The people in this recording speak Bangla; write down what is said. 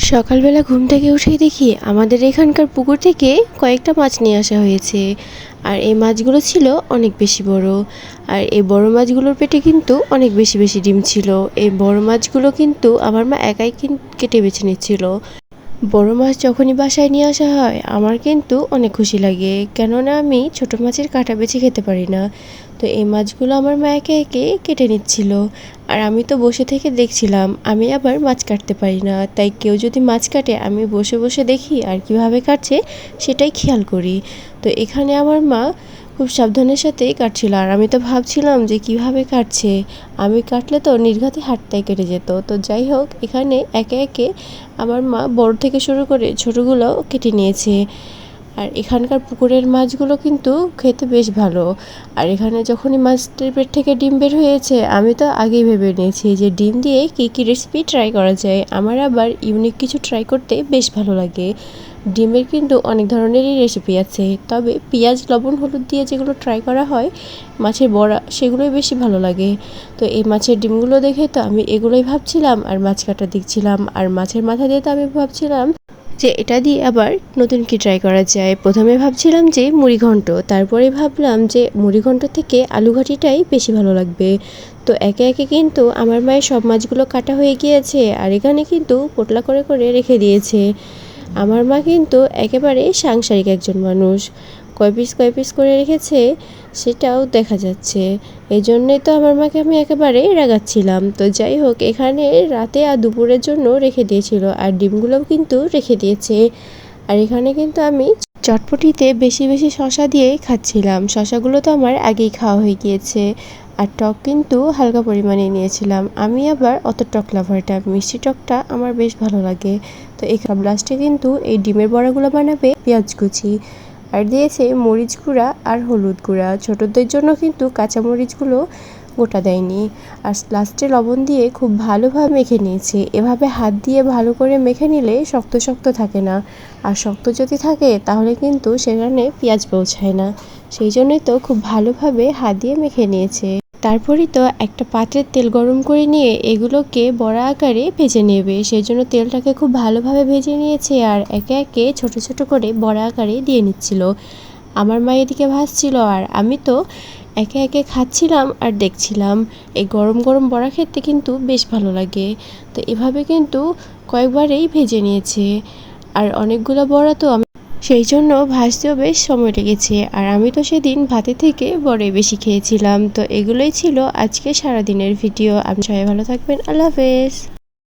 সকালবেলা ঘুম থেকে উঠেই দেখি আমাদের এখানকার পুকুর থেকে কয়েকটা মাছ নিয়ে আসা হয়েছে। আর এই মাছগুলো ছিল অনেক বেশি বড়। আর এই বড় মাছগুলোর পেটে কিন্তু অনেক বেশি বেশি ডিম ছিল। এই বড় মাছগুলো কিন্তু আমার মা একাই কেটে বেছে নিচ্ছিল। বড় মাছ যখনই বাসায় নিয়ে আসা হয় আমার কিন্তু অনেক খুশি লাগে, কেননা আমি ছোট মাছের কাঁটা বেছে খেতে পারি না। তো এই মাছগুলো আমার মা একে একে কেটে নিচ্ছিল, আর আমি তো বসে থেকে দেখছিলাম। আমি আবার মাছ কাটতে পারি না, তাই কেউ যদি মাছ কাটে আমি বসে বসে দেখি আর কিভাবে কাটছে সেটাই খেয়াল করি। তো এখানে আমার মা খুব সাবধানের সাথেই কাটছিল, আর আমি তো ভাবছিলাম যে কিভাবে কাটছে। আমি কাটলে তো নির্ঘাতে হাতটাই কেটে যেত। তো যাই হোক, এখানে একে একে আমার মা বড় থেকে শুরু করে ছোটোগুলোও কেটে নিয়েছে। আর এখানকার পুকুরের মাছগুলো কিন্তু খেতে বেশ ভালো। আর এখানে যখনই মাছটির পেট থেকে ডিম বের হয়েছে আমি তো আগেই ভেবে নিয়েছি যে ডিম দিয়ে কী কী রেসিপি ট্রাই করা যায়। আমার আবার ইউনিক কিছু ট্রাই করতে বেশ ভালো লাগে। ডিমের কিন্তু অনেক ধরনেরই রেসিপি আছে, তবে পেঁয়াজ লবণ হলুদ দিয়ে যেগুলো ট্রাই করা হয় মাছের বড়া, সেগুলোই বেশি ভালো লাগে। তো এই মাছের ডিমগুলো দেখে তো আমি এগুলোই ভাবছিলাম, আর মাছ কাটা দেখছিলাম। আর মাছের মাথা দিয়ে তো আমি ভাবছিলাম যে এটা দিয়ে আবার নতুন কি ট্রাই করা যায়। প্রথমে ভাবছিলাম যে মুড়িঘণ্ট, তারপরে ভাবলাম যে মুড়িঘণ্ট থেকে আলু ঘাটিটাই বেশি ভালো লাগবে। তো একে একে কিন্তু আমার মায়ের সব মাছগুলো কাটা হয়ে গিয়েছে, আর এখানে কিন্তু পোটলা করে করে রেখে দিয়েছে। আমার মা কিন্তু একেবারে সাংসারিক একজন মানুষ, কয় পিস করে রেখেছে সেটাও দেখা যাচ্ছে। এই জন্যই তো আমার মাকে আমি একেবারে রাগাচ্ছিলাম। তো যাই হোক, এখানে রাতে আর দুপুরের জন্য রেখে দিয়েছিল, আর ডিমগুলোও কিন্তু রেখে দিয়েছে। আর এখানে কিন্তু আমি চটপটিতে বেশি বেশি শশা দিয়েই খাচ্ছিলাম। শশাগুলো তো আমার আগেই খাওয়া হয়ে গিয়েছে। আর টক কিন্তু হালকা পরিমাণে নিয়েছিলাম। আমি আবার অত টক লাভারটা, মিষ্টি টকটা আমার বেশ ভালো লাগে। তো এই লাস্টে কিন্তু এই ডিমের বড়াগুলো বানাবে পেঁয়াজ কুচি, আর দিয়েছে মরিচ গুঁড়া আর হলুদ গুঁড়া। ছোটদের জন্য কিন্তু কাঁচা মরিচগুলো গোটা দেয়নি। আর লাস্টে লবণ দিয়ে খুব ভালোভাবে মেখে নিয়েছে। এভাবে হাত দিয়ে ভালো করে মেখে নিলে শক্ত শক্ত থাকে না, আর শক্ত যদি থাকে তাহলে কিন্তু সেখানে পেঁয়াজ পৌঁছায় না। সেই জন্যই তো খুব ভালোভাবে হাত দিয়ে মেখে নিয়েছে। তারপরই তো একটা পাত্রে তেল গরম করে নিয়ে এগুলোকে বড়া আকারে ভেজে নেবে, সেই জন্য তেলটাকে খুব ভালোভাবে ভেজে নিয়েছে। আর একে একে ছোট ছোট করে বড়া আকারে দিয়ে নিচ্ছিল। আমার মা এদিকে ভাজছিল, আর আমি তো একে একে খাচ্ছিলাম আর দেখছিলাম। এই গরম গরম বড়া খেতে কিন্তু বেশ ভালো লাগে। তো এভাবে কিন্তু কয়েকবারেই ভেজে নিয়েছে। আর অনেকগুলো বড়া তো আমি সেই জন্য ভাজতেও বেশ সময় লেগেছে। আর আমি তো সেদিন ভাতে থেকে বড়ই বেশি খেয়েছিলাম। তো এগুলোই ছিল আজকে সারাদিনের ভিডিও। আপনি সবাই ভালো থাকবেন। আল্লাহ হাফেজ।